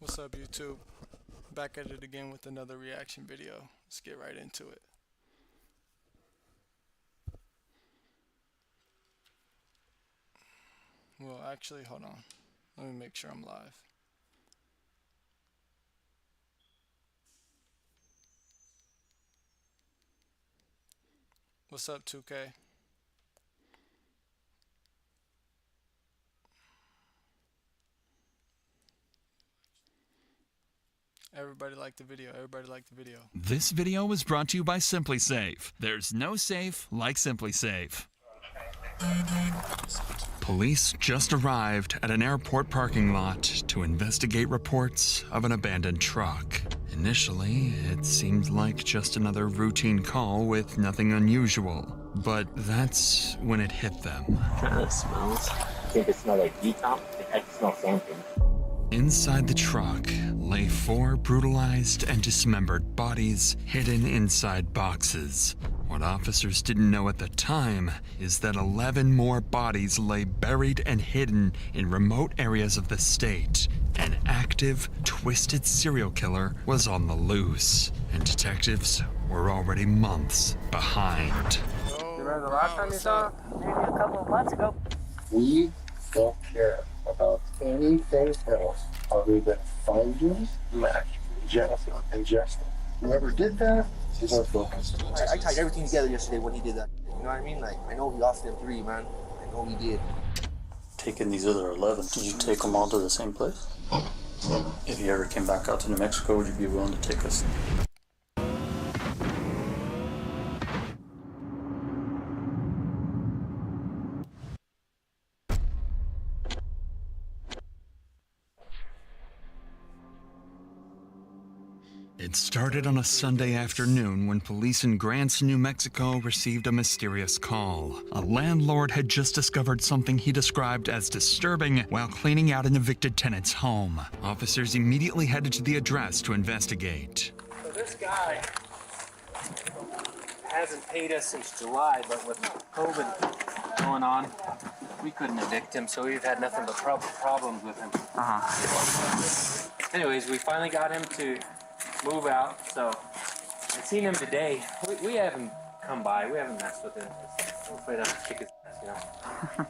What's up, YouTube? Back at it again with another reaction video. Let's get right into it. Well, actually, hold on. Let me make sure I'm live. What's up, 2K? Everybody like the video. Everybody like the video. This video was brought to you by SimpliSafe. There's no safe like SimpliSafe. Police just arrived at an airport parking lot to investigate reports of an abandoned truck. Initially, it seemed like just another routine call with nothing unusual. But that's when it hit them. Kind of smells. I think it smells like decomp. I can smell something. Inside the truck lay 4 brutalized and dismembered bodies hidden inside boxes. What officers didn't know at the time is that 11 more bodies lay buried and hidden in remote areas of the state. An active, twisted serial killer was on the loose, and detectives were already months behind. Remember the last time you saw maybe a couple of months ago? We don't care about anything else other than finding, matching, genocide, and justice. Whoever did that is our focus. I tied everything together yesterday when he did that. You know what I mean? Like, I know he lost them 3, man. I know he did. Taking these other 11, did you take them all to the same place? If you ever came back out to New Mexico, would you be willing to take us? It started on a Sunday afternoon when police in Grants, New Mexico received a mysterious call. A landlord had just discovered something he described as disturbing while cleaning out an evicted tenant's home. Officers immediately headed to the address to investigate. So this guy hasn't paid us since July, but with COVID going on, we couldn't evict him, so we've had nothing but problems with him. Anyways, we finally got him to move out, so I seen him today. We haven't come by, we haven't messed with him. I'm afraid I'm kick his ass, you know.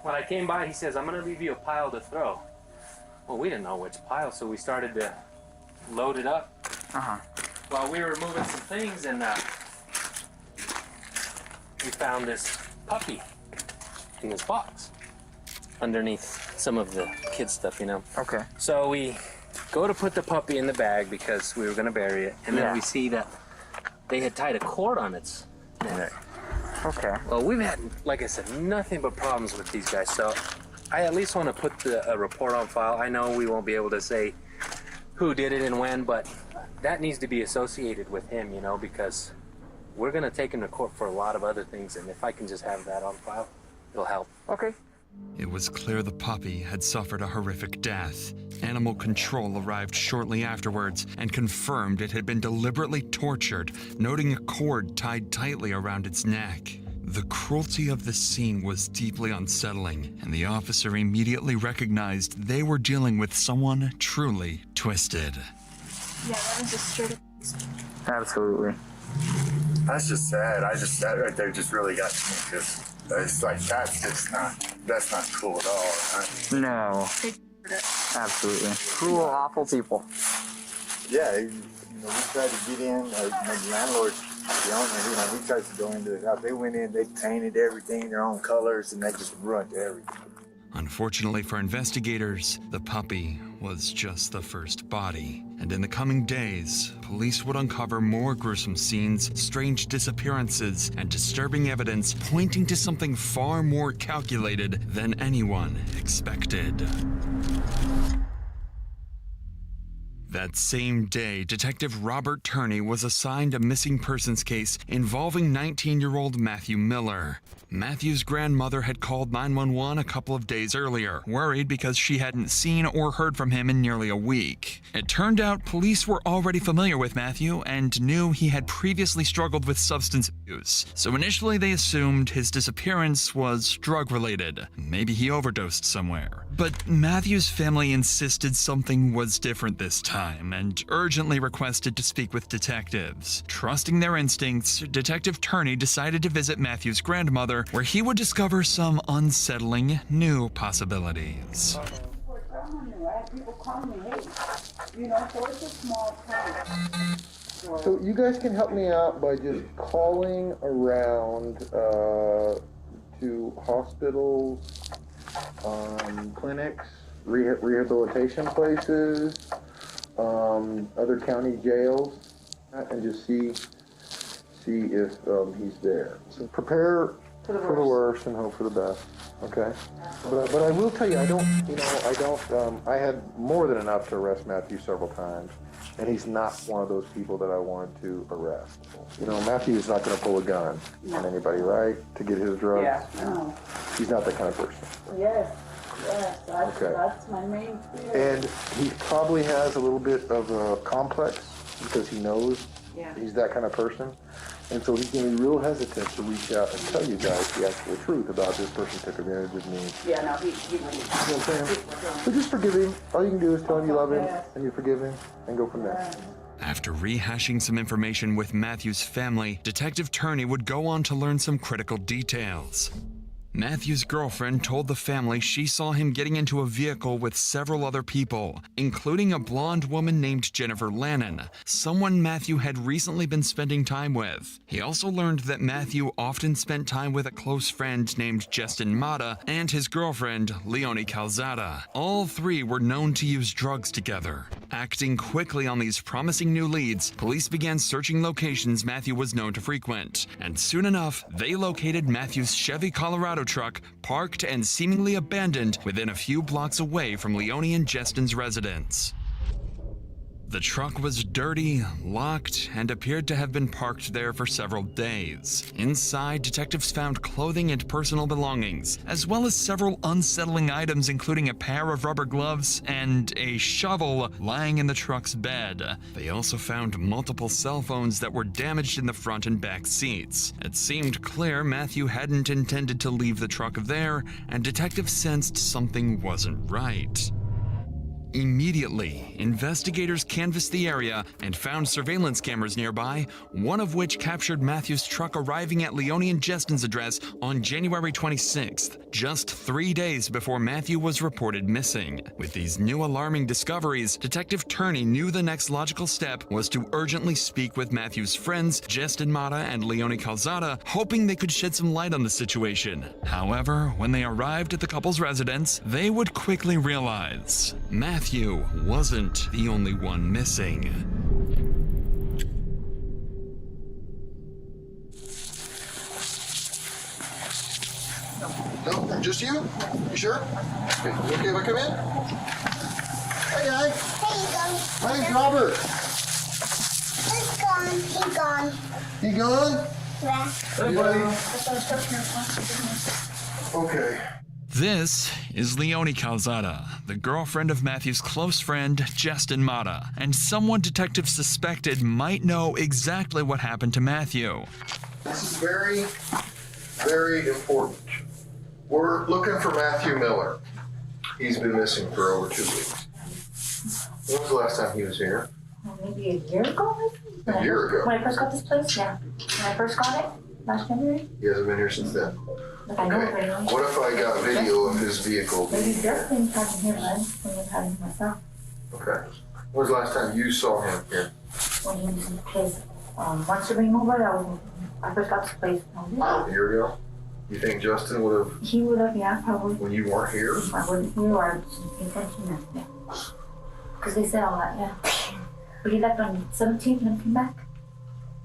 When I came by, he says, I'm gonna leave you a pile to throw. Well, we didn't know which pile, so we started to load it up. While we were moving some things, and we found this puppy in this box underneath some of the kid stuff, you know. Okay. So we go to put the puppy in the bag because we were going to bury it, and then we see that they had tied a cord on its neck. Okay. Well, we've had, like I said, nothing but problems with these guys, so I at least want to put a report on file. I know we won't be able to say who did it and when, but that needs to be associated with him, you know, because we're going to take him to court for a lot of other things, and if I can just have that on file, it'll help. Okay. It was clear the puppy had suffered a horrific death. Animal control arrived shortly afterwards and confirmed it had been deliberately tortured, noting a cord tied tightly around its neck. The cruelty of the scene was deeply unsettling, and the officer immediately recognized they were dealing with someone truly twisted. Yeah, that was just straight up. Absolutely. That's just sad. That right there just really got to me because it's like, that's not cool at all. Right? No. Absolutely. Cruel, awful people. Yeah, we tried to get in, the landlord, the owner, he tries to go into the house. They went in, they painted everything their own colors, and they just ruined everything. Unfortunately for investigators, the puppy was just the first body. And in the coming days, police would uncover more gruesome scenes, strange disappearances, and disturbing evidence pointing to something far more calculated than anyone expected. That same day, Detective Robert Turney was assigned a missing persons case involving 19-year-old Matthew Miller. Matthew's grandmother had called 911 a couple of days earlier, worried because she hadn't seen or heard from him in nearly a week. It turned out police were already familiar with Matthew and knew he had previously struggled with substance abuse, so initially they assumed his disappearance was drug-related. Maybe he overdosed somewhere. But Matthew's family insisted something was different this time and urgently requested to speak with detectives. Trusting their instincts, Detective Turney decided to visit Matthew's grandmother, where he would discover some unsettling new possibilities. People call me, hey, so it's a small town. So you guys can help me out by just calling around to hospitals, clinics, rehabilitation places, other county jails, and just see if he's there. So prepare for the worst and hope for the best. Okay, but I will tell you, I had more than enough to arrest Matthew several times, and he's not one of those people that I wanted to arrest. Matthew is not going to pull a gun on anybody, right, to get his drugs? Yeah, no. He's not that kind of person. Yes, that's my main fear. And he probably has a little bit of a complex because he knows he's that kind of person. And so he's going to be real hesitant to reach out and tell you guys the actual truth about this person took advantage of me. Yeah, no, he You know what I'm saying? So just forgive him. All you can do is tell him you love him and you forgive him and go from there. After rehashing some information with Matthew's family, Detective Turney would go on to learn some critical details. Matthew's girlfriend told the family she saw him getting into a vehicle with several other people, including a blonde woman named Jennifer Lannon, someone Matthew had recently been spending time with. He also learned that Matthew often spent time with a close friend named Justin Mata and his girlfriend, Leonie Calzada. All three were known to use drugs together. Acting quickly on these promising new leads, police began searching locations Matthew was known to frequent, and soon enough, they located Matthew's Chevy Colorado truck parked and seemingly abandoned within a few blocks away from Leonie and Justin's residence. The truck was dirty, locked, and appeared to have been parked there for several days. Inside, detectives found clothing and personal belongings, as well as several unsettling items including a pair of rubber gloves and a shovel lying in the truck's bed. They also found multiple cell phones that were damaged in the front and back seats. It seemed clear Matthew hadn't intended to leave the truck there, and detectives sensed something wasn't right. Immediately, investigators canvassed the area and found surveillance cameras nearby, one of which captured Matthew's truck arriving at Leonie and Justin's address on January 26th, just 3 days before Matthew was reported missing. With these new alarming discoveries, Detective Turney knew the next logical step was to urgently speak with Matthew's friends, Justin Mata and Leonie Calzada, hoping they could shed some light on the situation. However, when they arrived at the couple's residence, they would quickly realize Matthew wasn't the only one missing. No, just you? You sure? Okay, you okay if I come in? Hi, guy. Hey, My name's Robert. he's gone. He's gone. You gone? Yeah. Hey, buddy. Okay. This is Leonie Calzada, the girlfriend of Matthew's close friend, Justin Mata, and someone detectives suspected might know exactly what happened to Matthew. This is very, very important. We're looking for Matthew Miller. He's been missing for over 2 weeks. When was the last time he was here? Maybe a year ago, maybe? A year ago? When I first got this place, yeah. When I first got it, last January. He hasn't been here since then. Like I know it very well. What if I got video of his vehicle? Maybe Justin hasn't here, man. When I had him myself. Okay. When was the last time you saw him here? When he was in the place. Once to bring over, I first got this place. A year ago? You think Justin would have? He would have, yeah, probably. When you weren't here? I wasn't here or intention, yeah. Because they said all that, yeah. But he left on the 17th and came back.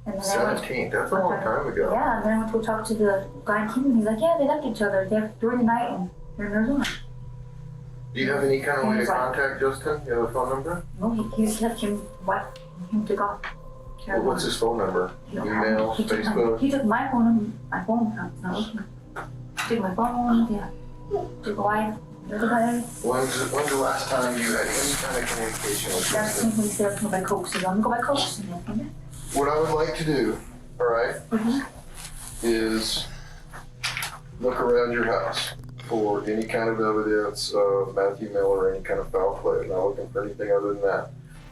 And then 17th? That's a long time ago. Yeah, and then I went to talk to the guy in Kingman. He's like, yeah, they left each other during the night and they're in Arizona. Do you have any kind of way to contact Justin? You have a phone number? No, he left him to go. What's his phone number? Email, Facebook? He took my phone, it's not working. He took my phone, yeah. Took away. When's the last time you had any kind of communication with That's Justin? when he said to go by Coke, so I'm going to go by Coke. What I would like to do, all right, is look around your house for any kind of evidence of Matthew Miller or any kind of foul play. I'm not looking for anything other than that.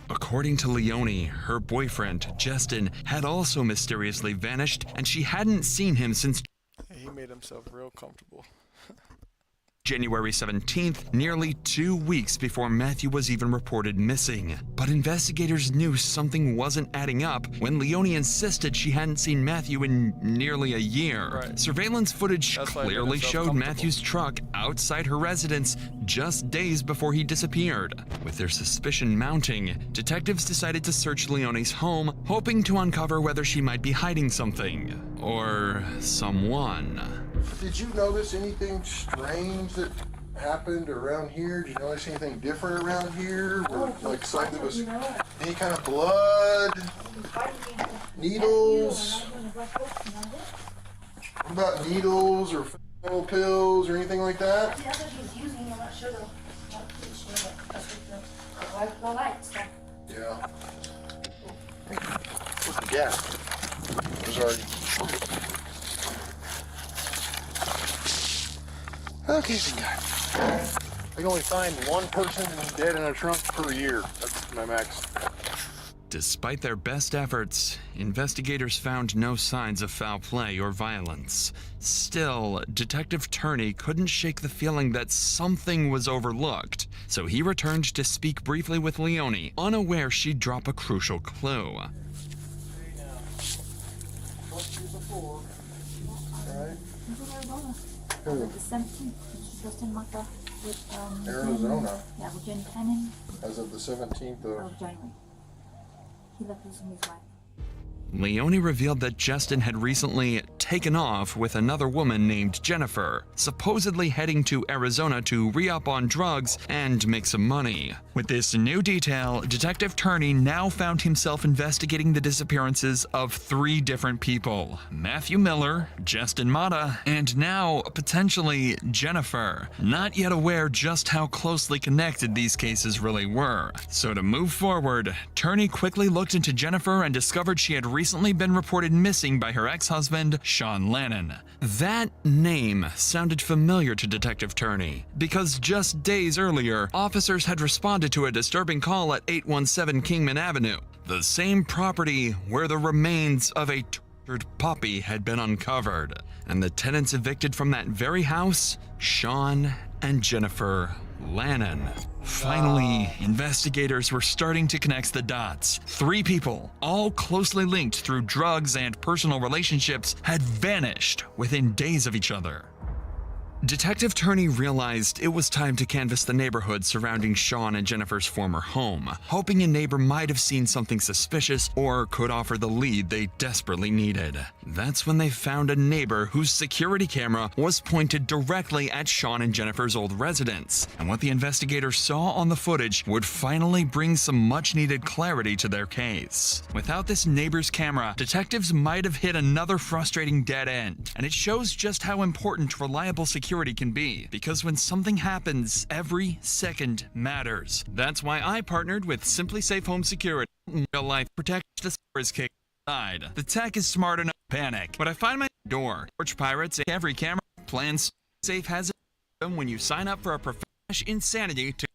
According to Leonie, her boyfriend, Justin, had also mysteriously vanished, and she hadn't seen him since He made himself real comfortable. January 17th, nearly 2 weeks before Matthew was even reported missing. But investigators knew something wasn't adding up when Leonie insisted she hadn't seen Matthew in nearly a year. Right. Surveillance footage That's why he made clearly himself showed comfortable. Matthew's truck outside her residence just days before he disappeared. With their suspicion mounting, detectives decided to search Leonie's home, hoping to uncover whether she might be hiding something. Or someone. Did you notice anything strange that happened around here? Did you notice anything different around here? Like signs of any kind of blood? Needles? What about needles or fentanyl pills or anything like that? The other he's using, I'm not sure though. Not pretty sure, but that's the light stuff. Yeah. What's the gas? It was already. Okay, so guys, I can only find one person dead in a trunk per year. That's my max. Despite their best efforts, investigators found no signs of foul play or violence. Still, Detective Turney couldn't shake the feeling that something was overlooked, so he returned to speak briefly with Leonie, unaware she'd drop a crucial clue. The 17th, Justin Mata with Arizona. Yeah, with Jen Cannon As of the 17th of January. He left his wife. Leonie revealed that Justin had recently taken off with another woman named Jennifer, supposedly heading to Arizona to re-up on drugs and make some money. With this new detail, Detective Turney now found himself investigating the disappearances of 3 different people: Matthew Miller, Justin Mata, and now, potentially, Jennifer. Not yet aware just how closely connected these cases really were. So to move forward, Turney quickly looked into Jennifer and discovered she had recently been reported missing by her ex-husband, Sean Lannon. That name sounded familiar to Detective Turney, because just days earlier, officers had responded to a disturbing call at 817 Kingman Avenue, the same property where the remains of a tortured puppy had been uncovered. And the tenants evicted from that very house, Sean and Jennifer Lannon. Finally, investigators were starting to connect the dots. 3 people, all closely linked through drugs and personal relationships, had vanished within days of each other. Detective Turney realized it was time to canvass the neighborhood surrounding Sean and Jennifer's former home, hoping a neighbor might have seen something suspicious or could offer the lead they desperately needed. That's when they found a neighbor whose security camera was pointed directly at Sean and Jennifer's old residence, and what the investigators saw on the footage would finally bring some much-needed clarity to their case. Without this neighbor's camera, detectives might have hit another frustrating dead end, and it shows just how important reliable security can be, because when something happens, every second matters. That's why I partnered with Simply Safe Home Security. Real life protect the stores kick inside. The tech is smart enough to panic, but I find my door. Torch Pirates, every camera plans safe has it when you sign up for a professional insanity to.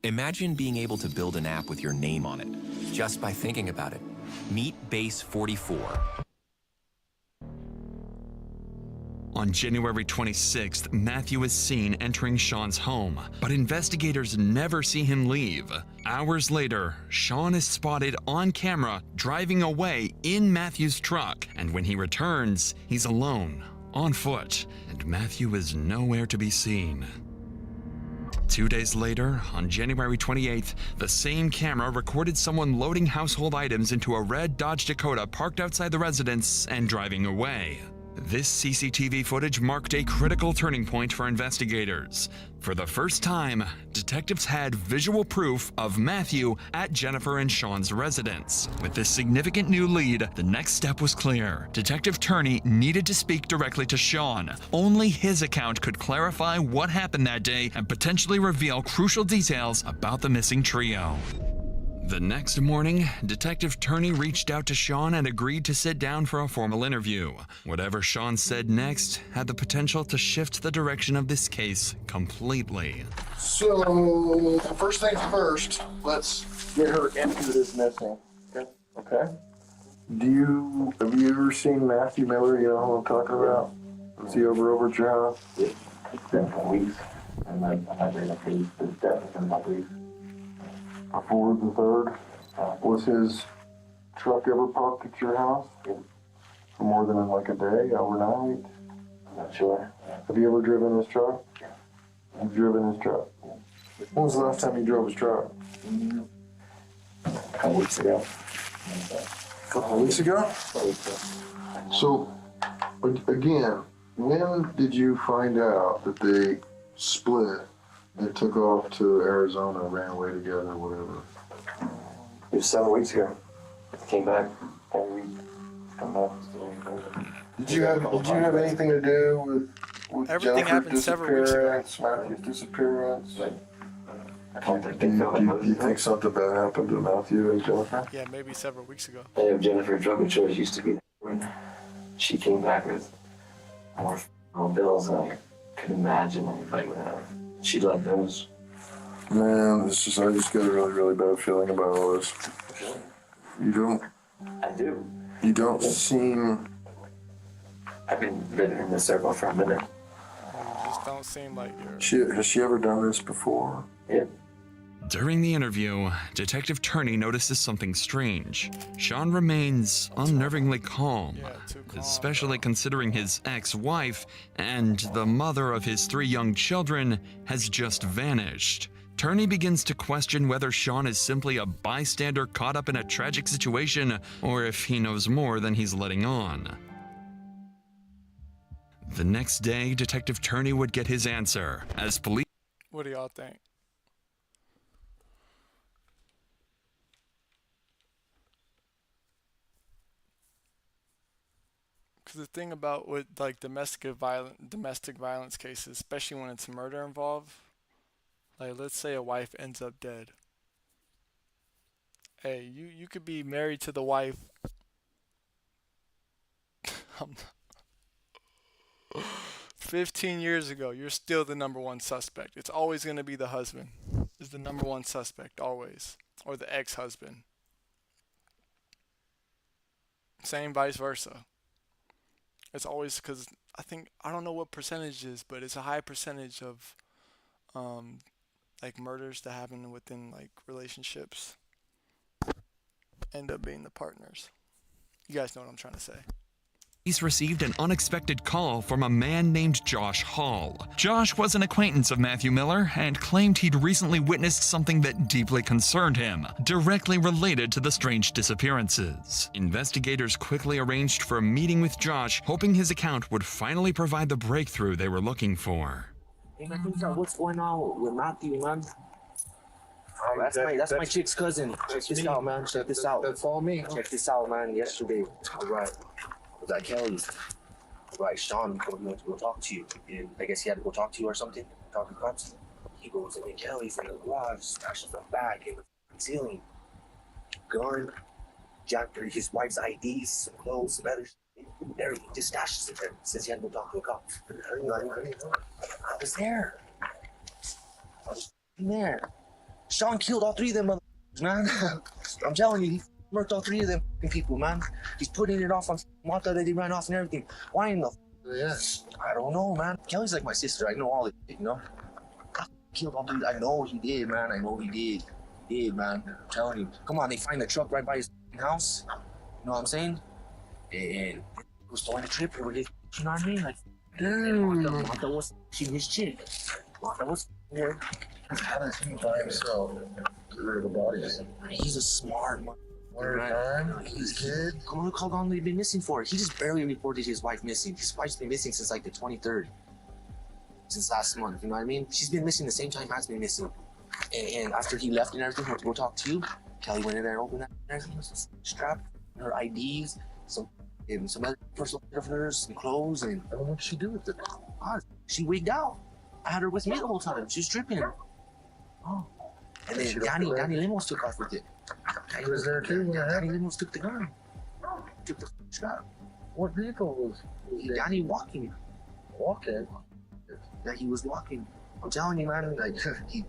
Imagine being able to build an app with your name on it, just by thinking about it. Meet Base 44. On January 26th, Matthew is seen entering Sean's home, but investigators never see him leave. Hours later, Sean is spotted on camera driving away in Matthew's truck, and when he returns, he's alone, on foot, and Matthew is nowhere to be seen. 2 days later, on January 28th, the same camera recorded someone loading household items into a red Dodge Dakota parked outside the residence and driving away. This CCTV footage marked a critical turning point for investigators. For the first time, detectives had visual proof of Matthew at Jennifer and Sean's residence. With this significant new lead, the next step was clear. Detective Turney needed to speak directly to Sean. Only his account could clarify what happened that day and potentially reveal crucial details about the missing trio. The next morning, Detective Turney reached out to Sean and agreed to sit down for a formal interview. Whatever Sean said next had the potential to shift the direction of this case completely. So, first things first, let's get her into this missing. Okay? Have you ever seen Matthew Miller? You know who I'm talking about? Was he over at your house? Yeah, it's been for weeks. I'm not very much weeks, but it's definitely been about weeks. Before the 3rd? Was his truck ever parked at your house? Yeah. For more than like a day, overnight? I'm not sure. Have you ever driven his truck? Yeah. You've driven his truck? When was the last time you drove his truck? A couple weeks ago. A couple of weeks ago? So, again, when did you find out that they split and took off to Arizona, ran away together, whatever? It was 7 weeks ago. Came back every week. Come back. Did you have anything to do with Everything Jennifer's happened several weeks ago. disappearance, Matthew's disappearance? I don't think Do they felt like you, you think something bad happened to Matthew and Jennifer? Yeah, maybe several weeks ago. I know Jennifer drug and choice used to be there when she came back with more bills than I could imagine anybody would have. She let those. Man, I just got a really, really bad feeling about all this. I do. You don't seem. I've been living in this circle for a minute. You just don't seem like you're... Has she ever done this before? Yeah. During the interview, Detective Turney notices something strange. Sean remains unnervingly calm, especially considering his ex-wife and the mother of his 3 young children has just vanished. Turney begins to question whether Sean is simply a bystander caught up in a tragic situation or if he knows more than he's letting on. The next day, Detective Turney would get his answer, as police... What do y'all think? Because the thing about with like domestic violence cases, especially when it's murder involved, like let's say a wife ends up dead. Hey, you could be married to the wife. 15 years ago, you're still the number one suspect. It's always going to be the husband is the number one suspect, always. Or the ex-husband. Same vice versa. It's always because I don't know what percentage it is, but it's a high percentage of like murders that happen within like relationships end up being the partners. You guys know what I'm trying to say. Police received an unexpected call from a man named Josh Hall. Josh was an acquaintance of Matthew Miller and claimed he'd recently witnessed something that deeply concerned him, directly related to the strange disappearances. Investigators quickly arranged for a meeting with Josh, hoping his account would finally provide the breakthrough they were looking for. Hey man, what's going on with Matthew, man? That's my chick's cousin. Check this out, man. Check this out. That's all me. Check this out, man. Yesterday, alright. Was at Kelly's. Right, Sean told me to go talk to you. And I guess he had to go talk to you or something. Talk to cops. He goes in Kelly's in the garage, stashes the bag in the ceiling. Gun, Jack, his wife's IDs, some clothes, some other shit. Everything, just stashes it there. Says he had to go talk to the cops. I was there. I was there. Sean killed all 3 of them motherfuckers, man. I'm telling you, he murked all 3 of them people, man. He's putting it off on Martha that he ran off and everything. Why in the I don't know, man. Kelly's like my sister. I know all this, you know. God, killed all 3. I know he did, man. I know he did. He did, man. I'm telling you. Come on, they find the truck right by his house. You know what I'm saying? And he was throwing a trip with his, you know what I mean? Like, Martha was his chick. Martha was there. By himself. Get rid of the bodies. He's a smart man. He's good. How long have you been missing for? He just barely reported his wife missing. His wife's been missing since like the 23rd. Since last month, you know what I mean? She's been missing the same time Matt's been missing. And after he left and everything, went to go talk to you, Kelly went in there and opened that and everything. It was strap, her IDs, some other personal stuff of hers, some clothes, and I don't know what she do with it. She wigged out. I had her with me the whole time. She was stripping. Oh. And then Danny Limos took off with it. He was there too when Danny Limos took the gun. Took the strap. What vehicle was Danny walking? Walking? Yeah, he was walking. I'm telling you, man, like, he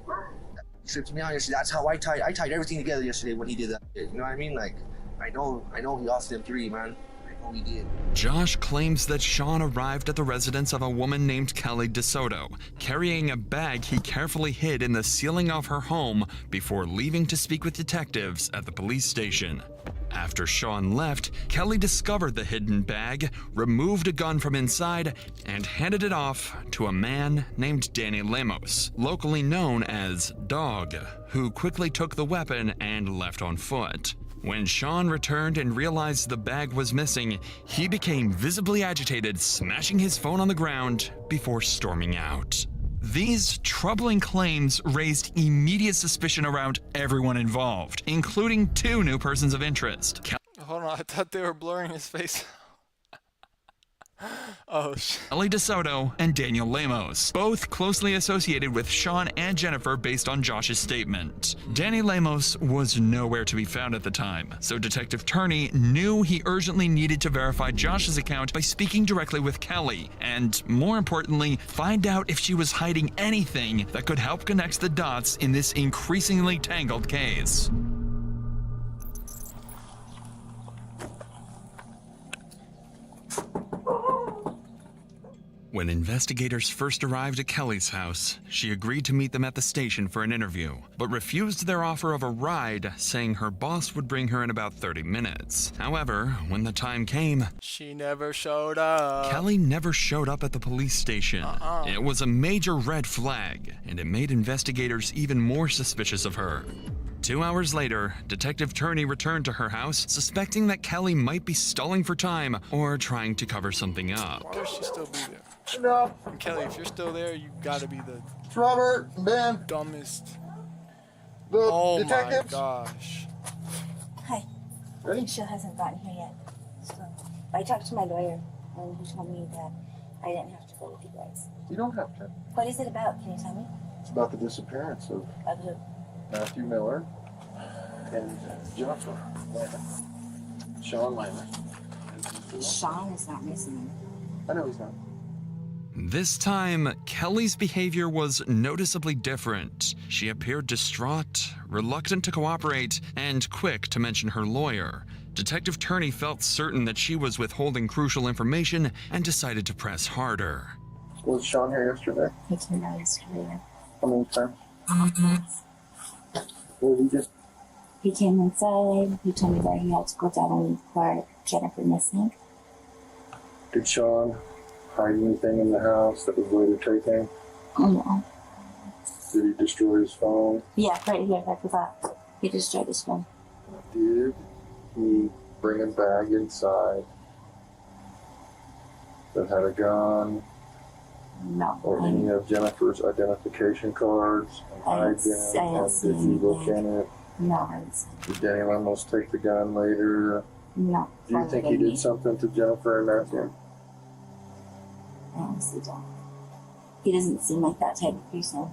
tripped me out yesterday. That's how I tied everything together yesterday when he did that. You know what I mean? Like, I know he off them 3, man. I know he did. Josh claims that Sean arrived at the residence of a woman named Kelly DeSoto, carrying a bag he carefully hid in the ceiling of her home before leaving to speak with detectives at the police station. After Sean left, Kelly discovered the hidden bag, removed a gun from inside, and handed it off to a man named Danny Lemos, locally known as Dog, who quickly took the weapon and left on foot. When Sean returned and realized the bag was missing, he became visibly agitated, smashing his phone on the ground before storming out. These troubling claims raised immediate suspicion around everyone involved, including 2 new persons of interest. Hold on, I thought they were blurring his face. Oh, shit. Kelly DeSoto and Daniel Lemos, both closely associated with Sean and Jennifer based on Josh's statement. Danny Lemos was nowhere to be found at the time, so Detective Turney knew he urgently needed to verify Josh's account by speaking directly with Kelly, and more importantly, find out if she was hiding anything that could help connect the dots in this increasingly tangled case. When investigators first arrived at Kelly's house, she agreed to meet them at the station for an interview, but refused their offer of a ride, saying her boss would bring her in about 30 minutes. However, when the time came, she never showed up. Kelly never showed up at the police station. It was a major red flag, and it made investigators even more suspicious of her. 2 hours later, Detective Turney returned to her house, suspecting that Kelly might be stalling for time or trying to cover something up. Why would she still be there? No. And Kelly, if you're still there, you gotta be the Robert, Ben, dumbest. the Oh detectives. my gosh. Hi. Ready? She hasn't gotten here yet. So I talked to my lawyer, and he told me that I didn't have to go with you guys. You don't have to. What is it about? Can you tell me? It's about the disappearance of Who? Matthew Miller and Jennifer Lehman. Sean Lehman. Sean is not missing. I know he's not. This time, Kelly's behavior was noticeably different. She appeared distraught, reluctant to cooperate, and quick to mention her lawyer. Detective Turney felt certain that she was withholding crucial information and decided to press harder. Was Sean here yesterday? He came out yesterday. How many times? What did he do? He came inside. He told me that he had to go down and report Jennifer missing. Did Sean hide anything in the house that was later taken? No. Did he destroy his phone? Yeah, right here. I forgot. He destroyed his phone. Did he bring a bag inside that had a gun? No. Or any of Jennifer's identification cards and hide them? And did you look in it? No, I didn't see. Did Danny almost take the gun later? No. Do you think he did something to Jennifer and Matthew? I honestly don't. He doesn't seem like that type of person.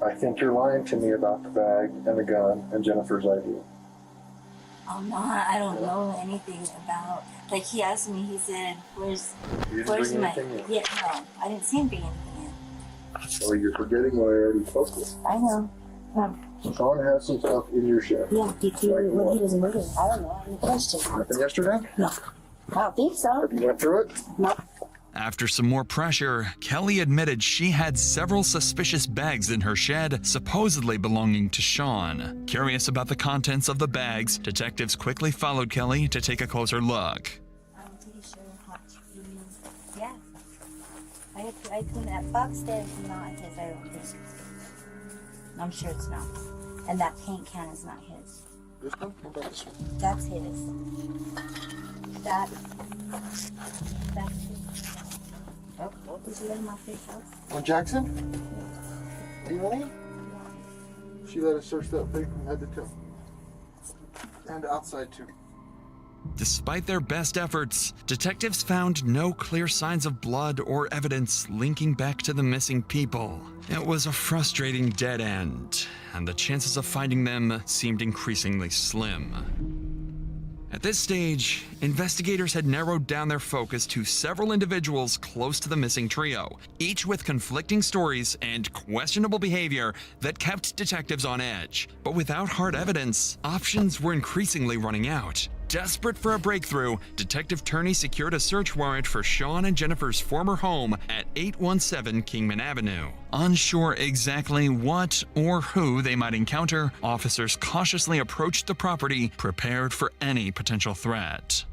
I think you're lying to me about the bag and the gun and Jennifer's ID. I'm not. I don't know anything about. Like he asked me. He said, "Where's You didn't where's bring my?" anything in. Yeah, no, I didn't see him bring anything in. Well, you're forgetting what I already spoke with. I know. Sean has some stuff in your shed. Yeah, he was moving. I don't know. Any question? Nothing yesterday? No. I don't think so. Have you went through it? No. After some more pressure, Kelly admitted she had several suspicious bags in her shed, supposedly belonging to Sean. Curious about the contents of the bags, detectives quickly followed Kelly to take a closer look. I'm pretty sure hot cheese. Yeah. I cleaned that box there. It's not his. I don't think. I'm sure it's not. And that paint can is not his. This one? What about this one? That's his. That's his. Huh? Did you let him off your house? On Jackson? Really? She let us search that thing from head to toe. And outside too. Despite their best efforts, detectives found no clear signs of blood or evidence linking back to the missing people. It was a frustrating dead end, and the chances of finding them seemed increasingly slim. At this stage, investigators had narrowed down their focus to several individuals close to the missing trio, each with conflicting stories and questionable behavior that kept detectives on edge. But without hard evidence, options were increasingly running out. Desperate for a breakthrough, Detective Turney secured a search warrant for Sean and Jennifer's former home at 817 Kingman Avenue. Unsure exactly what or who they might encounter, officers cautiously approached the property, prepared for any potential threat.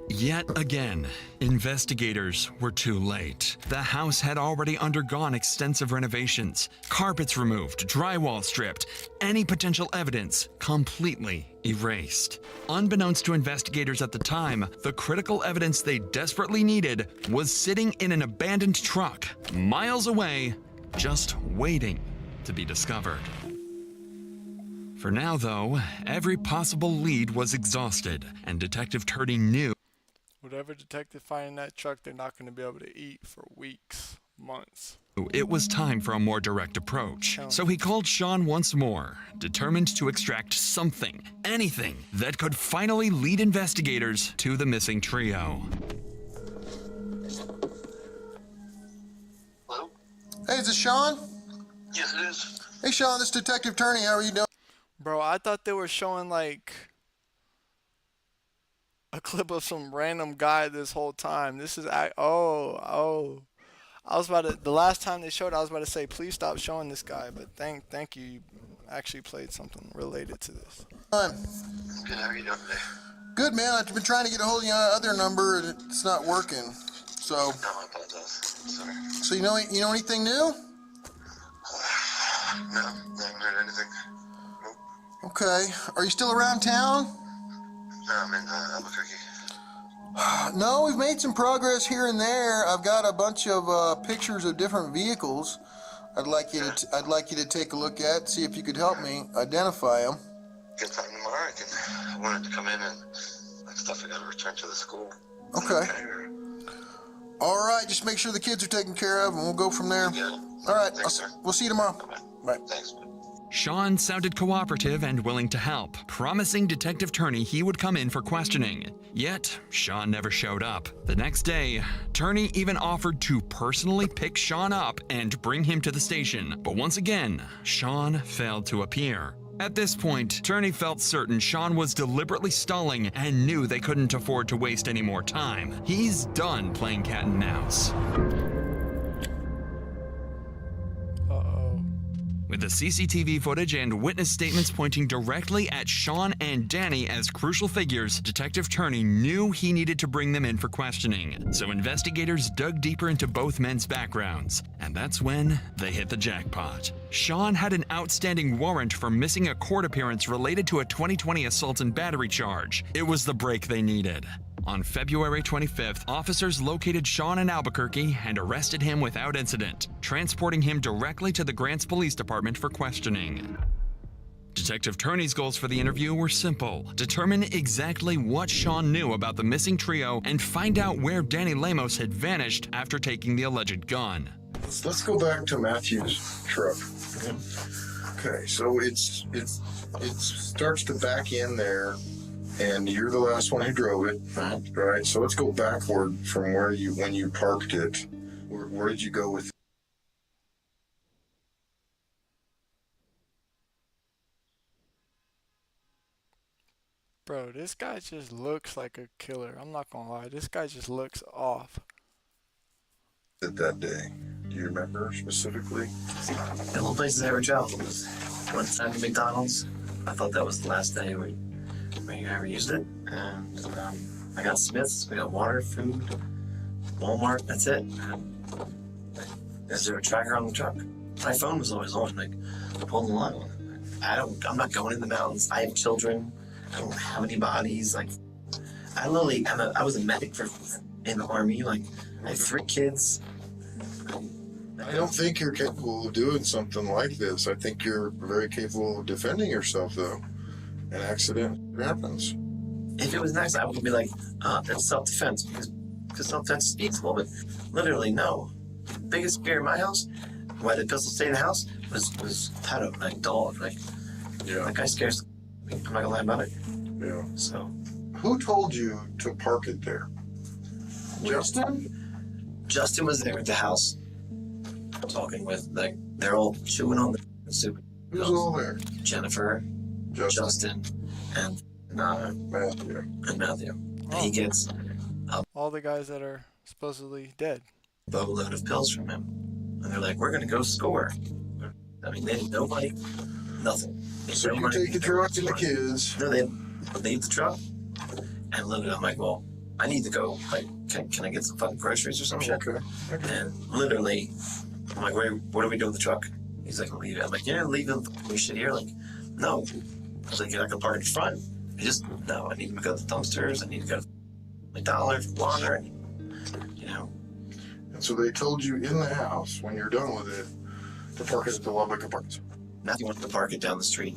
Yet again, investigators were too late. The house had already undergone extensive renovations, carpets removed, drywall stripped, any potential evidence completely erased. Unbeknownst to investigators at the time, the critical evidence they desperately needed was sitting in an abandoned truck, miles away, just waiting to be discovered. For now, though, every possible lead was exhausted, and Detective Turney knew Whatever detective finding that truck, they're not going to be able to eat for weeks, months. it was time for a more direct approach. So he called Sean once more, determined to extract something, anything, that could finally lead investigators to the missing trio. Hello? Hey, is this Sean? Yes, it is. Hey, Sean, this is Detective Turney. How are you doing? Bro, I thought they were showing like a clip of some random guy this whole time. This is I was about to, the last time they showed it, I was about to say please stop showing this guy, but thank you. You actually played something related to this. Good, how are you doing today? Good, man. I've been trying to get a hold of your other number and it's not working. So. No, I apologize. Sorry. So you know anything new? No, I haven't heard anything. Nope. Okay. Are you still around town? No, I'm in Albuquerque. No, we've made some progress here and there. I've got a bunch of pictures of different vehicles. I'd like you to take a look at, see if you could help me identify them. Good time tomorrow. I wanted to come in and stuff I got to return to the school. Okay. All right, just make sure the kids are taken care of, and we'll go from there. Yeah. All right, Thanks, we'll see you tomorrow. Bye. Thanks. Sean sounded cooperative and willing to help, promising Detective Turney he would come in for questioning. Yet, Sean never showed up. The next day, Turney even offered to personally pick Sean up and bring him to the station. But once again, Sean failed to appear. At this point, Turney felt certain Sean was deliberately stalling and knew they couldn't afford to waste any more time. He's done playing cat and mouse. With the CCTV footage and witness statements pointing directly at Sean and Danny as crucial figures, Detective Turney knew he needed to bring them in for questioning. So investigators dug deeper into both men's backgrounds, and that's when they hit the jackpot. Sean had an outstanding warrant for missing a court appearance related to a 2020 assault and battery charge. It was the break they needed. On February 25th, officers located Sean in Albuquerque and arrested him without incident, transporting him directly to the Grants Police Department for questioning. Detective Turney's goals for the interview were simple: determine exactly what Sean knew about the missing trio and find out where Danny Lemos had vanished after taking the alleged gun. Let's go back to Matthew's truck. Okay, so it starts to back in there. And you're the last one who drove it. Right. So let's go backward from when you parked it. Where did you go with? Bro, this guy just looks like a killer. I'm not gonna lie. This guy just looks off. That day? Do you remember specifically? The only places I ever traveled was one time to McDonald's. I thought that was the last day we ever used it. And I got Smith's, we got water, food, Walmart, that's it. Is there a tracker on the truck? My phone was always on, like, pulling the line on it. I'm not going in the mountains. I have children. I don't have any bodies. Like, I was a medic in the Army. Like, I have 3 kids. I don't think you're capable of doing something like this. I think you're very capable of defending yourself, though. An accident happens. If it was an accident, I would be like, that's self-defense, because self-defense is feasible, but literally, no. The biggest fear in my house, why the pistol stayed in the house, was Tato, like dog. Like, yeah. That guy scares me. I'm not gonna lie about it. Yeah. So. Who told you to park it there? Justin? Justin was there at the house, talking with, like, they're all chewing on the soup. Who's all there? Jennifer, Justin, and Matthew. And he gets all the guys that are supposedly dead. A boatload of pills from him. And they're like, we're going to go score. I mean, they had no money, nothing. So you take the truck and the kids. No, they leave the truck. And literally, I'm like, well, I need to go. Like, can I get some fucking groceries or some shit? Okay. And literally, I'm like, what do we do with the truck? He's like, leave it. I'm like, yeah, leave the shit here. Like, no. I was like, you're not going to park in front. No, I need to go to the dumpsters. I need to go to McDonald's for water. And, And so they told you in the house, when you're done with it, to park it at the Lubbock apartments. Matthew wanted to park it down the street.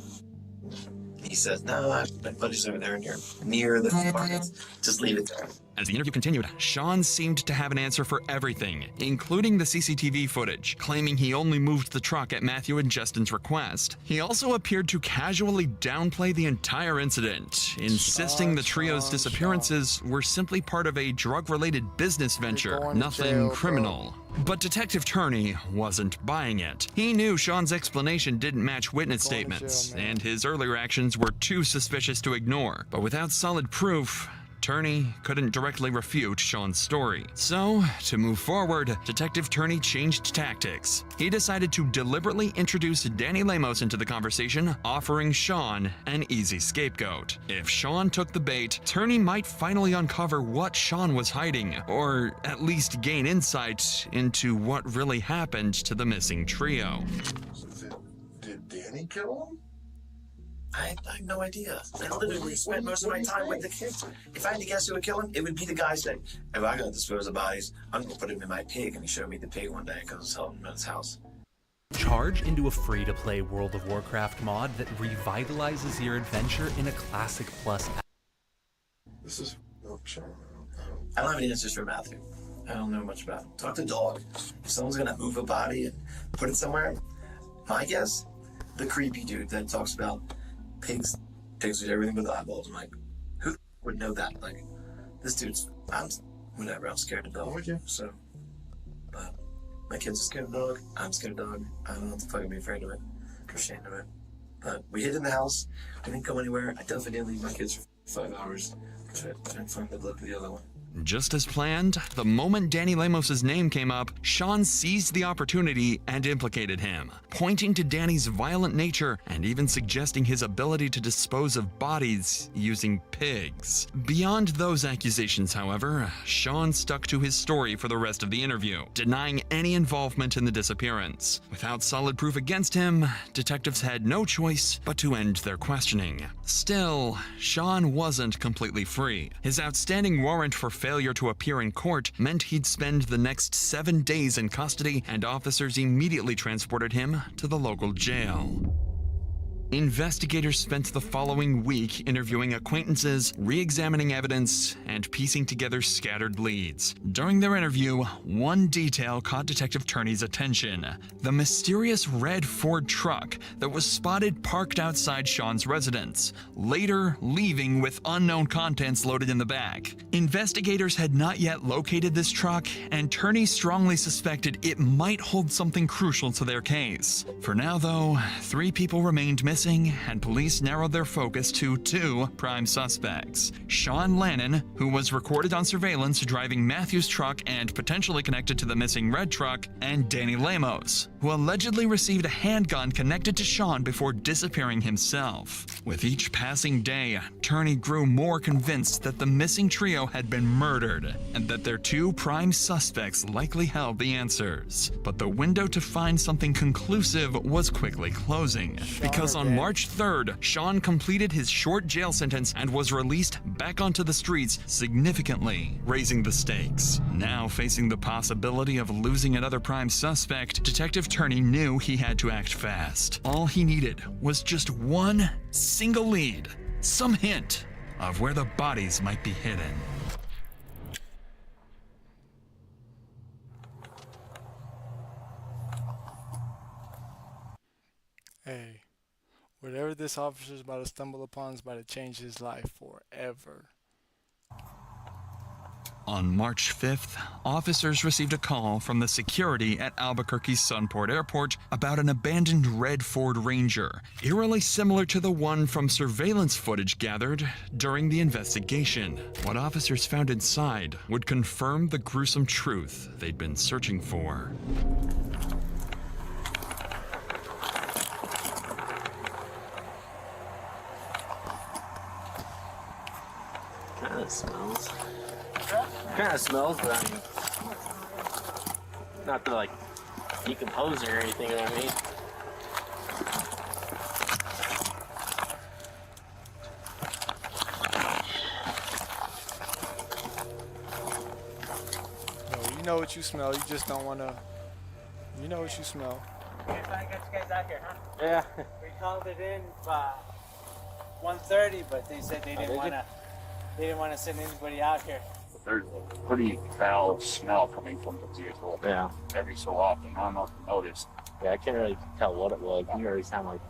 He says, no, my buddy's over there near the apartments. Just leave it there. As the interview continued, Sean seemed to have an answer for everything, including the CCTV footage, claiming he only moved the truck at Matthew and Justin's request. He also appeared to casually downplay the entire incident, insisting the trio's disappearances were simply part of a drug-related business venture, nothing criminal. But Detective Turney wasn't buying it. He knew Sean's explanation didn't match witness statements, and his earlier actions were too suspicious to ignore. But without solid proof, Turney couldn't directly refute Sean's story. So, to move forward, Detective Turney changed tactics. He decided to deliberately introduce Danny Lemos into the conversation, offering Sean an easy scapegoat. If Sean took the bait, Turney might finally uncover what Sean was hiding, or at least gain insight into what really happened to the missing trio. Did Danny kill him? I have no idea. I literally spent most of my time with the kids. If I had to guess who would kill him, it would be the guy saying, if I'm going to dispose of bodies, I'm going to put him in my pig. And he showed me the pig one day because I was helping him at his house. Charge into a free-to-play World of Warcraft mod that revitalizes your adventure in a Classic Plus app. This is... Oh, Sean. I don't have any answers for Matthew. I don't know much about him. Talk to Dog. If someone's going to move a body and put it somewhere, my guess, the creepy dude that talks about pigs with everything but the eyeballs. I'm like, who would know that? Like, this dude's, I'm scared of dog. So, but my kids are scared of dog. I'm scared of dog. I don't know what the fuck I'd be afraid of it. I'm ashamed of it. But we hid in the house. We didn't go anywhere. I definitely didn't leave my kids for 5 hours. I didn't find the look of the other one. Just as planned, the moment Danny Lemos' name came up, Sean seized the opportunity and implicated him, pointing to Danny's violent nature and even suggesting his ability to dispose of bodies using pigs. Beyond those accusations, however, Sean stuck to his story for the rest of the interview, denying any involvement in the disappearance. Without solid proof against him, detectives had no choice but to end their questioning. Still, Sean wasn't completely free. His outstanding warrant for failure to appear in court meant he'd spend the next 7 days in custody, and officers immediately transported him to the local jail. Investigators spent the following week interviewing acquaintances, re-examining evidence, and piecing together scattered leads. During their interview, one detail caught Detective Turney's attention: the mysterious red Ford truck that was spotted parked outside Sean's residence, later leaving with unknown contents loaded in the back. Investigators had not yet located this truck, and Turney strongly suspected it might hold something crucial to their case. For now, though, 3 people remained missing, and police narrowed their focus to 2 prime suspects: Sean Lannon, who was recorded on surveillance driving Matthew's truck and potentially connected to the missing red truck, and Danny Lemos, who allegedly received a handgun connected to Sean before disappearing himself. With each passing day, Turney grew more convinced that the missing trio had been murdered, and that their 2 prime suspects likely held the answers. But the window to find something conclusive was quickly closing, because on March 3rd, Sean completed his short jail sentence and was released back onto the streets, significantly raising the stakes. Now facing the possibility of losing another prime suspect, Detective Turney knew he had to act fast. All he needed was just one single lead, some hint of where the bodies might be hidden. Hey, whatever this officer's about to stumble upon is about to change his life forever. On March 5th, officers received a call from the security at Albuquerque's Sunport Airport about an abandoned red Ford Ranger, eerily similar to the one from surveillance footage gathered during the investigation. What officers found inside would confirm the gruesome truth they'd been searching for. Kind of smells. Kind of smells, but I mean, not to like decompose or anything. You know what I mean? No, you know what you smell. You just don't want to. You know what you smell. We're trying to get you guys out here, huh? Yeah. We called it in by 1:30, but they said they didn't want to. They didn't want to send anybody out here. There's a pretty foul smell coming from the vehicle. Yeah. Every so often. I don't know if you noticed. Yeah, I can't really tell what it was. You already sound like,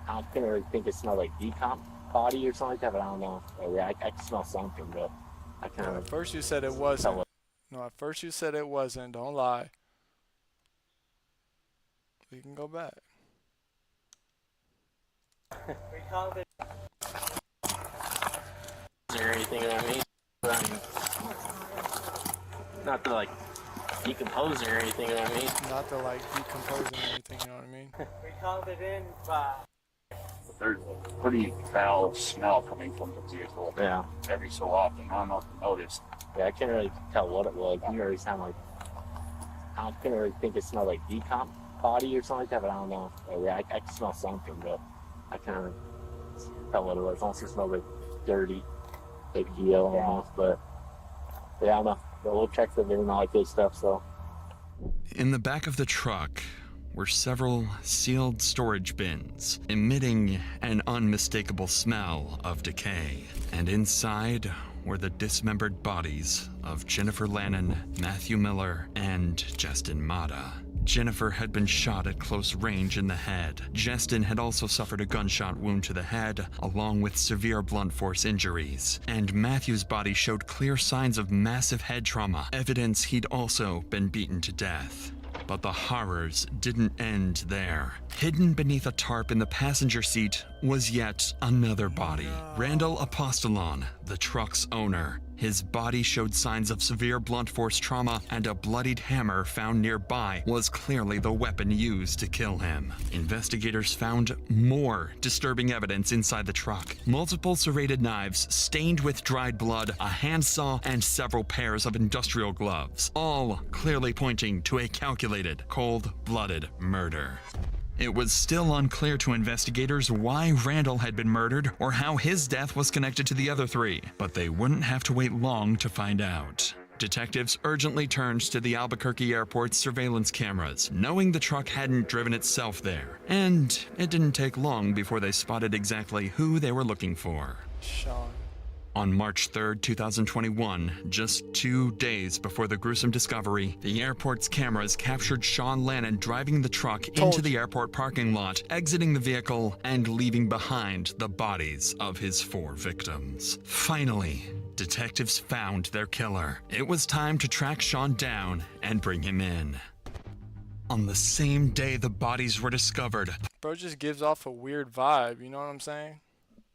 I couldn't really think it smelled like decomp body or something like that, but I don't know. Yeah, I can smell something, but I can't. At first you said it wasn't. No, at first you said it wasn't. Don't lie. We can go back. We called it. Or anything, you know what I mean? But I mean, not to like decompose or anything, you know what I mean? Not to like decompose or anything, you know what I mean? We called it in by. There's a pretty foul smell coming from the vehicle. Yeah. Every so often. I don't know if you noticed. Yeah, I can't really tell what it was. You already sound like, I couldn't really think it smelled like decomp body or something like that, but I don't know. Yeah, I can smell something, but I can't really tell what it was. It also smells like dirty. Like yellow almost, but yeah, I don't know. We'll check the video and all that good stuff, so. In the back of the truck were several sealed storage bins, emitting an unmistakable smell of decay. And inside were the dismembered bodies of Jennifer Lannon, Matthew Miller, and Justin Mata. Jennifer had been shot at close range in the head. Justin had also suffered a gunshot wound to the head, along with severe blunt force injuries. And Matthew's body showed clear signs of massive head trauma, evidence he'd also been beaten to death. But the horrors didn't end there. Hidden beneath a tarp in the passenger seat was yet another body. Randall Apostolon, the truck's owner. His body showed signs of severe blunt force trauma, and a bloodied hammer found nearby was clearly the weapon used to kill him. Investigators found more disturbing evidence inside the truck. Multiple serrated knives stained with dried blood, a handsaw, and several pairs of industrial gloves, all clearly pointing to a calculated, cold-blooded murder. It was still unclear to investigators why Randall had been murdered or how his death was connected to the other 3, but they wouldn't have to wait long to find out. Detectives urgently turned to the Albuquerque airport's surveillance cameras, knowing the truck hadn't driven itself there. And it didn't take long before they spotted exactly who they were looking for. Sean. On March 3, 2021, just 2 days before the gruesome discovery, the airport's cameras captured Sean Lannon driving the truck into the airport parking lot, exiting the vehicle, and leaving behind the bodies of his 4 victims. Finally, detectives found their killer. It was time to track Sean down and bring him in. On the same day the bodies were discovered, Bro just gives off a weird vibe, you know what I'm saying?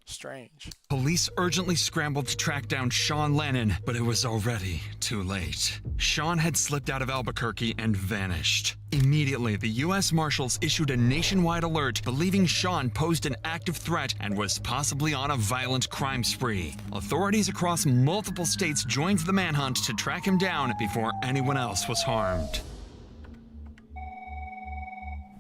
Strange. police urgently scrambled to track down Sean Lannon, but it was already too late. Sean had slipped out of Albuquerque and vanished. Immediately, the U.S. Marshals issued a nationwide alert, believing Sean posed an active threat and was possibly on a violent crime spree. Authorities across multiple states joined the manhunt to track him down before anyone else was harmed.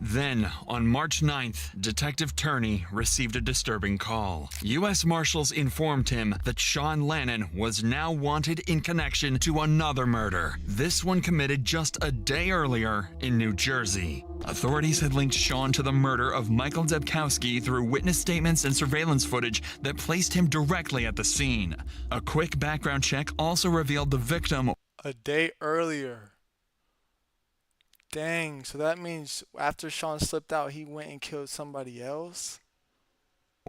Then, on March 9th, Detective Turney received a disturbing call. U.S. Marshals informed him that Sean Lannon was now wanted in connection to another murder, this one committed just a day earlier in New Jersey. Authorities had linked Sean to the murder of Michael Debkowski through witness statements and surveillance footage that placed him directly at the scene. A quick background check also revealed the victim A day earlier. Dang, so that means after Sean slipped out, he went and killed somebody else?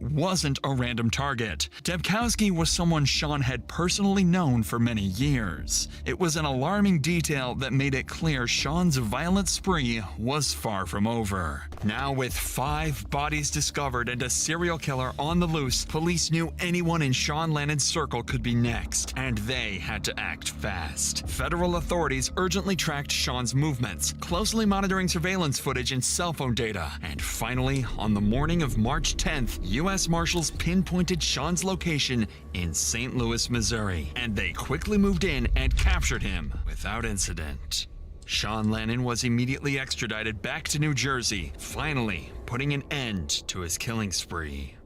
wasn't a random target. Debkowski was someone Sean had personally known for many years. It was an alarming detail that made it clear Sean's violent spree was far from over. Now, with 5 bodies discovered and a serial killer on the loose, police knew anyone in Sean Lannon's circle could be next, and they had to act fast. Federal authorities urgently tracked Sean's movements, closely monitoring surveillance footage and cell phone data, and finally, on the morning of March 10th, U.S. Marshals pinpointed Sean's location in St. Louis, Missouri, and they quickly moved in and captured him without incident. Sean Lannon was immediately extradited back to New Jersey, finally putting an end to his killing spree.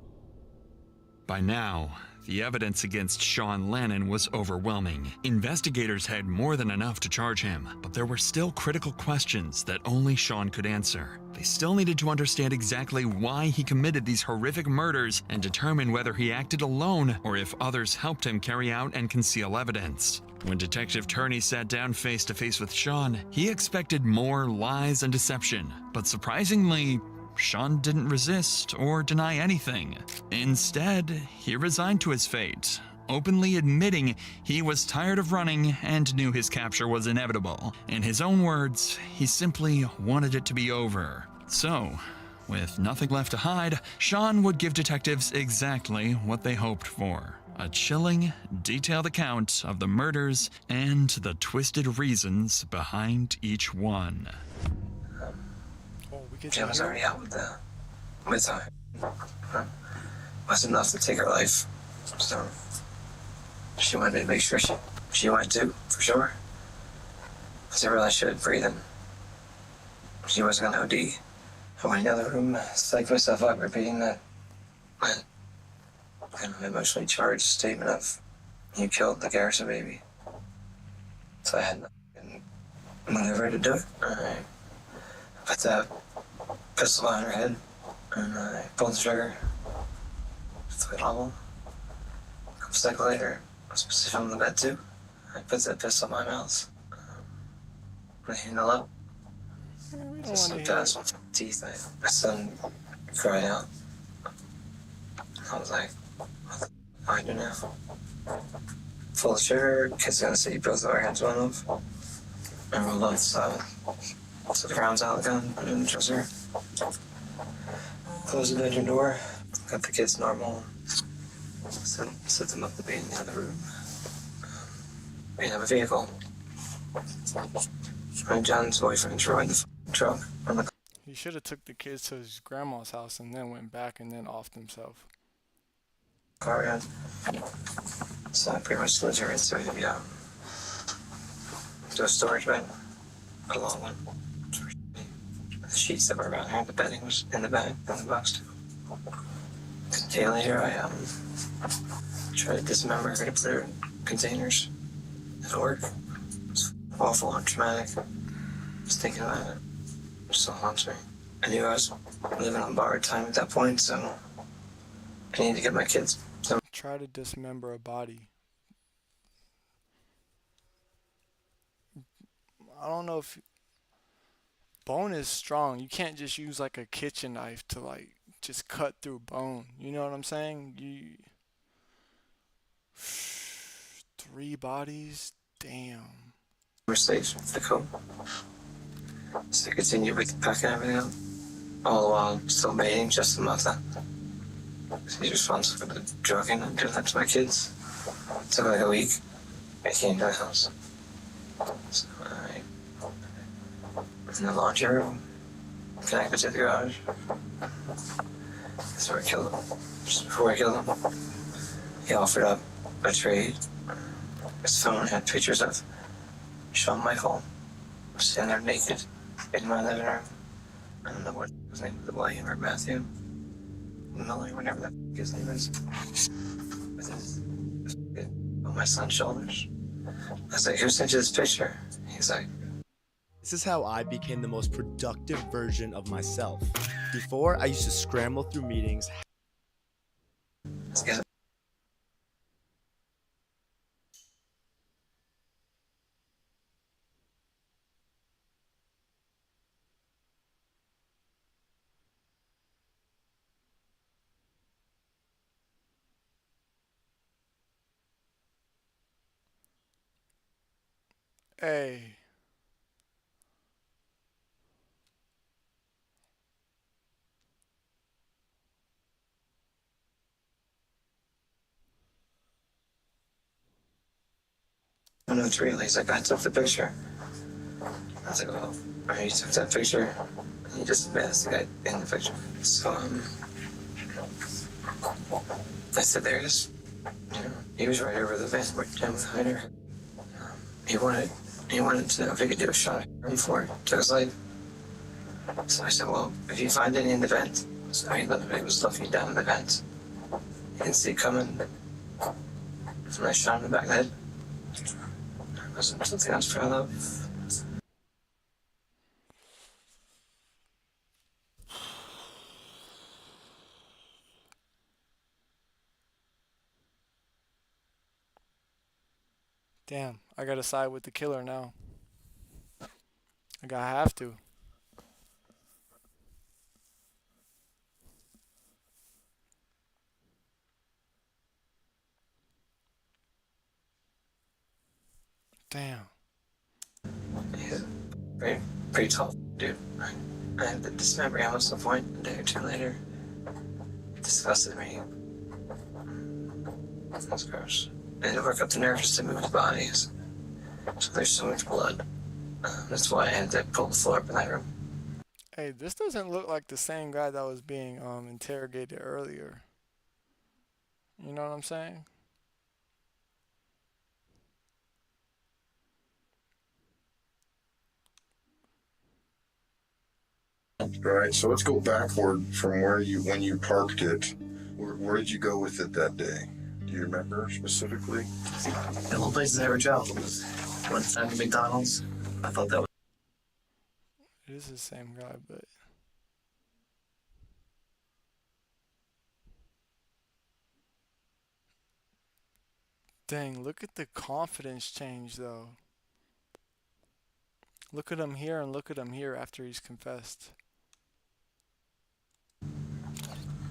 By now, the evidence against Sean Lannon was overwhelming. Investigators had more than enough to charge him, but there were still critical questions that only Sean could answer. They still needed to understand exactly why he committed these horrific murders and determine whether he acted alone or if others helped him carry out and conceal evidence. When Detective Turney sat down face to face with Sean, he expected more lies and deception, but surprisingly, Sean didn't resist or deny anything. Instead, he resigned to his fate, openly admitting he was tired of running and knew his capture was inevitable. In his own words, he simply wanted it to be over. So, with nothing left to hide, Sean would give detectives exactly what they hoped for: a chilling, detailed account of the murders and the twisted reasons behind each one. Jen was already out with her. Wasn't enough to take her life. So she wanted me to make sure she went too, for sure. Because I realized she was breathing. She wasn't gonna OD. I went in the other room, psyched myself up, repeating that kind of emotionally charged statement of, "You killed the Garrison baby." So I had nothing, whatever to do it. I put the pistol on her head, and I pulled the trigger. Threw it on him. A couple seconds later, I was positioned on the bed too. I put that pistol in my mouth. Put a handle up. Just looked at my teeth. My son cried out. I was like, what do I do now? Pull the trigger, kid's gonna see both of our hands went off. And rolled off so the rounds out of the gun, put it in the dresser. Closed the bedroom door, got the kids normal, set them up to be in the other room. We didn't have a vehicle. And John's boyfriend drove the truck on the. He should have took the kids to his grandma's house and then went back and then offed himself. Car ride. So I pretty much slid her into a storage bed, a long one. The sheets that were around her, the bedding was in the bag, in the box too. A day later, I tried to dismember her to put her in containers. It worked. awful and traumatic. Just thinking about it. It still haunts me. I knew I was living on borrowed time at that point, so I needed to get my kids. So Try to dismember a body. I don't know if bone is strong. You can't just use like a kitchen knife to like just cut through bone. You know what I'm saying? You 3 bodies? Damn. we're safe. The cool. So I continued with packing everything up. All the while still baiting just a mother. He's responsible for the drugging and doing that to my kids. It took like a week. I came to the house. So I in the laundry room, connected to the garage. That's where I killed him. Just before I killed him, he offered up a trade. His phone had pictures of Shawn Michael standing there naked in my living room. I don't know what his name was, the boy, or Matthew. Miller, whatever that his name is. With his on my son's shoulders. I was like, who sent you this picture? He's like, this is how I became the most productive version of myself. Before, I used to scramble through meetings. Hey. I know it's real. He's like, I took the picture. I was like, oh, you took that picture. And you just advanced the guy in the picture. So, I said, there it is. You know, he was right over the vent where Jim was hiding. He wanted to know if he could do a shot for it to his life. So I said, well, if you find any in the vent. So he literally was looking down in the vent. He didn't see it coming. So I shot him in the back of the head. It wasn't something I was proud of. Damn, I gotta side with the killer now. I have to. Damn. He's a pretty tall dude. I had the dismembering almost to the point a day or two later. It disgusted me. That's gross. I had to work up the nerves just to move the bodies. So there's so much blood. That's why I had to pull the floor up in that room. Hey, this doesn't look like the same guy that was being interrogated earlier. You know what I'm saying? Right, so let's go backward from when you parked it. Where did you go with it that day? Do you remember specifically? The only places I ever traveled was one time to McDonald's. I thought that was. It is the same guy, but. Dang, look at the confidence change though. Look at him here and look at him here after he's confessed.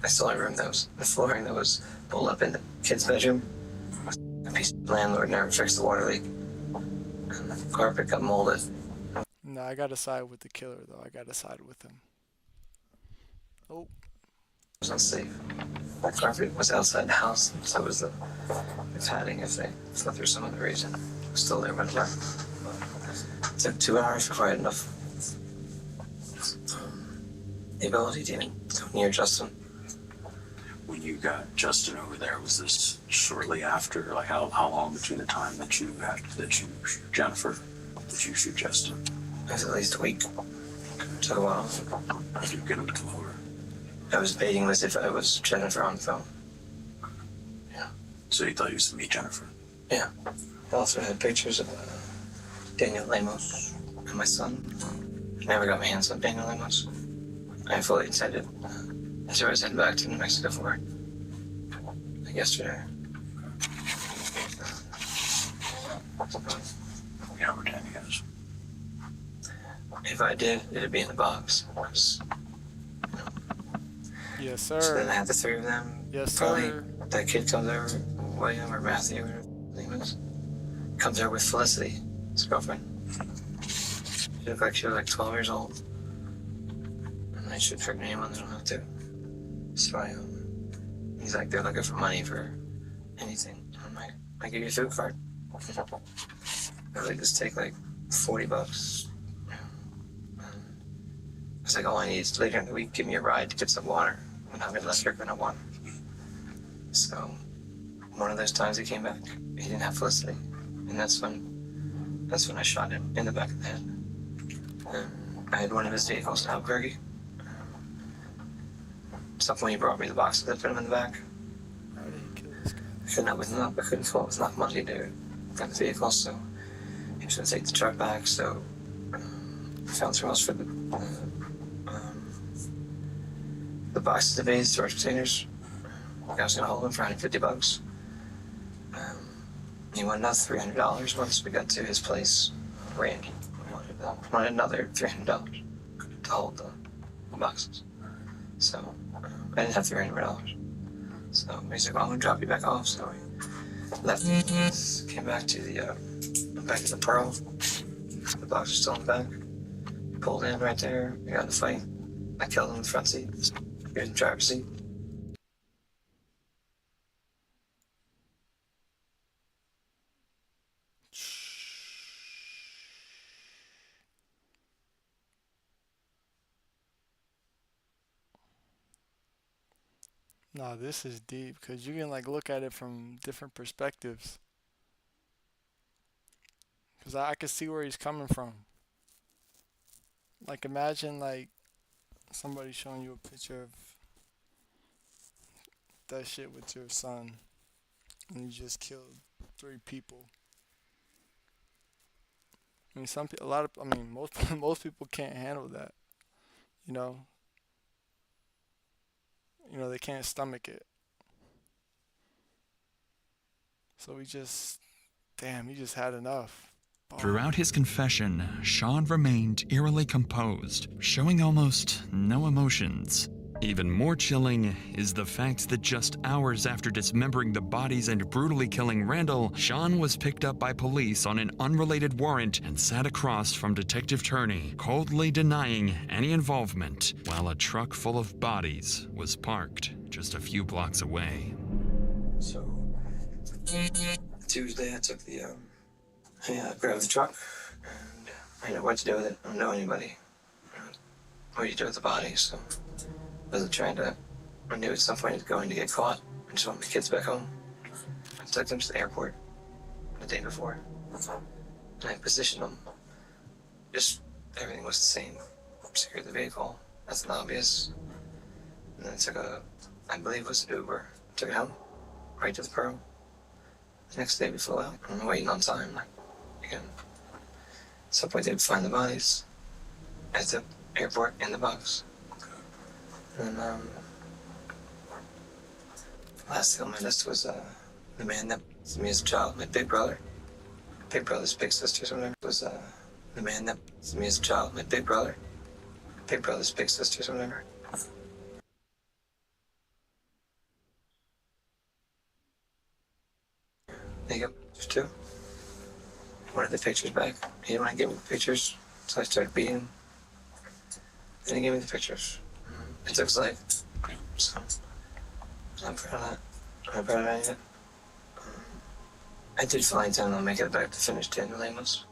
I saw a room that was the flooring that was pulled up in the kid's bedroom. A piece of landlord never fixed the water leak. And the carpet got molded. No, I gotta side with the killer though. I gotta side with him. Oh. It was unsafe. The carpet was outside the house, so was the padding if they fell through some other reason. It was still there when it left. It took 2 hours before I had enough the ability to even go near Justin. When you got Justin over there, was this shortly after? Like how long between the time that you Jennifer, did you shoot Justin? It was at least a week. It took a while. Did you get him to come over? I was baiting as if I was Jennifer on the phone. Yeah. So you thought you was to meet Jennifer? Yeah. I also had pictures of Daniel Lemos and my son. I never got my hands on Daniel Lemos. I fully intended. That's where I was heading back to New Mexico for like yesterday. You know where Danny is? If I did, it'd be in the box. Yes, So then sir. I had the three of them. Yes, Probably sir. that kid comes over, William or Matthew, or whatever his name is, comes over with Felicity, his girlfriend. She looked like she was like 12 years old. And I should her name on the don't have to. So he's like, they're looking for money for anything. I'm like, I give you a food card. I was like, just take like $40. It's like, all I need is later in the week, give me a ride to get some water. And I'll get less drink than I want. So, one of those times he came back, he didn't have Felicity. And that's when I shot him in the back of the head. I had one of his vehicles in Albuquerque. At some point he brought me the box that put him in the back. I couldn't come up with enough money to get the vehicle, so he was going to take the truck back, so I found somewhere else for the boxes of vids, storage containers. I was going to hold them for $150. He wanted another $300 once we got to his place. Randy wanted another $300 to hold the boxes. So I didn't have $300. So he's like, well, I'm going to drop you back off. So we left, came back to the Pearl. The box was still in the back. Pulled in right there. We got in the fight. I killed him in the front seat. He was in the driver's seat. Nah, this is deep because you can like look at it from different perspectives. Because I can see where he's coming from. Like imagine like somebody showing you a picture of that shit with your son, and you just killed 3 people. I mean, most most people can't handle that. You know, they can't stomach it. So he just had enough. Throughout his confession, Sean remained eerily composed, showing almost no emotions. Even more chilling is the fact that just hours after dismembering the bodies and brutally killing Randall, Sean was picked up by police on an unrelated warrant and sat across from Detective Turney, coldly denying any involvement, while a truck full of bodies was parked just a few blocks away. So Tuesday I took I grabbed the truck, and I didn't know what to do with it. I don't know anybody. What do you do with the body? So I knew at some point it was going to get caught. I just wanted my kids back home. I took them to the airport the day before, and I positioned them. Just everything was the same. Secured the vehicle. That's not obvious. And then I took I believe it was an Uber. Took it home, right to the Pearl. The next day we flew out. I'm waiting on time. Again, at some point they'd find the bodies at the airport in the box. And last thing on my list was the man that was me as a child, my big brother. Big brother's big sister, or whatever. Was the man that was me as a child, my big brother. Big brother's big sister, or whatever. They got pictures too. Wanted the pictures back. He didn't want to give me the pictures, so I started beating him. Then he gave me the pictures. It took his life. So I'm proud of that. I'm proud of it. I did fly down and make it back to finish Daniel Lemos.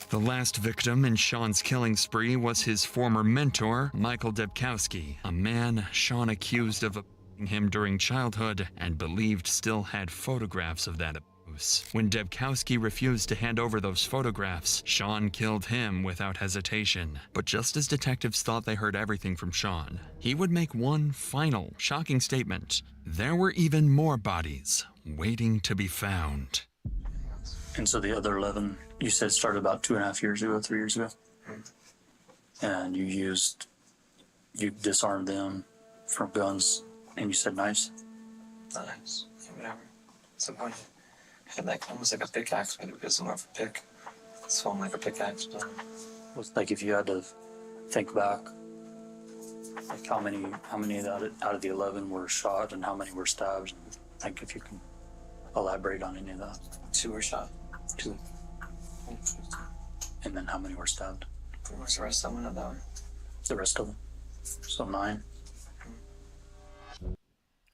The last victim in Sean's killing spree was his former mentor, Michael Debkowski, a man Sean accused of abusing him during childhood and believed still had photographs of that abuse. When Debkowski refused to hand over those photographs, Sean killed him without hesitation. But just as detectives thought they heard everything from Sean, he would make one final, shocking statement. There were even more bodies waiting to be found. And so the other 11, you said started about 2.5 years ago, 3 years ago? And you disarmed them from guns, and you said knives? Knives, whatever. At some point, I had like almost like a pickaxe, but it was more of a pick. It swung like a pickaxe. But Was like if you had to think back, like how many out of the 11 were shot and how many were stabbed? Like if you can elaborate on any of that. 2 were shot. 2. And then how many were stabbed? Pretty much the rest of them went that way. The rest of them. So 9.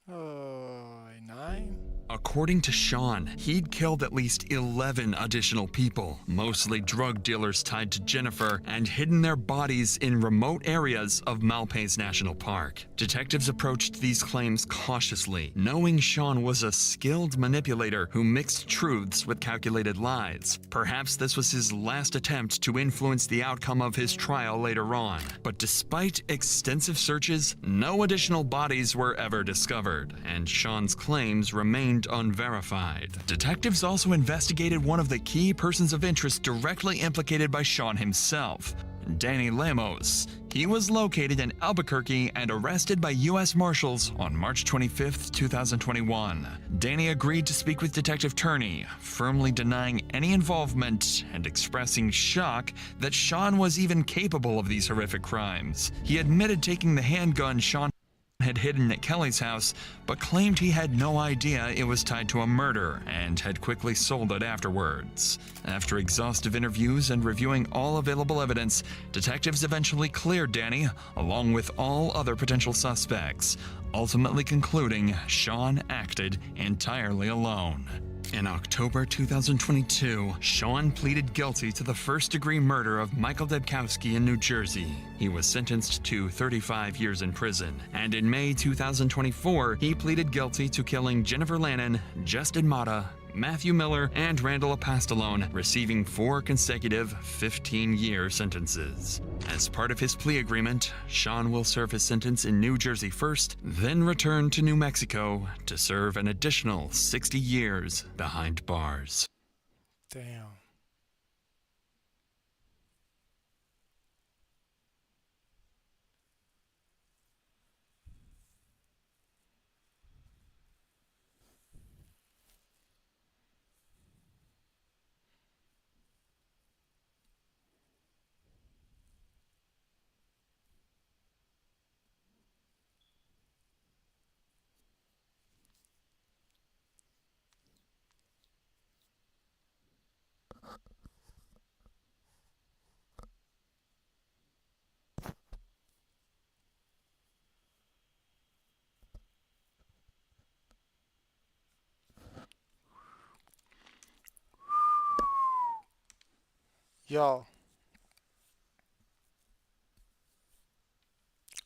9? According to Sean, he'd killed at least 11 additional people, mostly drug dealers tied to Jennifer, and hidden their bodies in remote areas of Malpais National Park. Detectives approached these claims cautiously, knowing Sean was a skilled manipulator who mixed truths with calculated lies. Perhaps this was his last attempt to influence the outcome of his trial later on. But despite extensive searches, no additional bodies were ever discovered, and Sean's claims remained unverified. Detectives also investigated one of the key persons of interest directly implicated by Sean himself, Danny Lemos. He was located in Albuquerque and arrested by U.S. Marshals on March 25, 2021. Danny agreed to speak with Detective Turney, firmly denying any involvement and expressing shock that Sean was even capable of these horrific crimes. He admitted taking the handgun Sean had hidden at Kelly's house, but claimed he had no idea it was tied to a murder and had quickly sold it afterwards. After exhaustive interviews and reviewing all available evidence, detectives eventually cleared Danny, along with all other potential suspects, ultimately concluding Sean acted entirely alone. In October 2022, Sean pleaded guilty to the first-degree murder of Michael Debkowski in New Jersey. He was sentenced to 35 years in prison, and in May 2024, he pleaded guilty to killing Jennifer Lannon, Justin Mata, Matthew Miller, and Randall Apostolone, receiving 4 consecutive 15-year sentences. As part of his plea agreement, Sean will serve his sentence in New Jersey first, then return to New Mexico to serve an additional 60 years behind bars. Damn. Yo,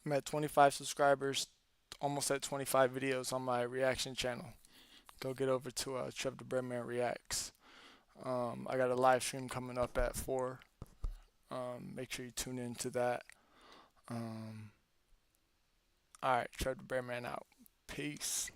I'm at 25 subscribers, almost at 25 videos on my reaction channel. Go get over to Trevthebreadman Reacts. I got a live stream coming up at 4. Make sure you tune in to that. Alright, Trevthebreadman out. Peace.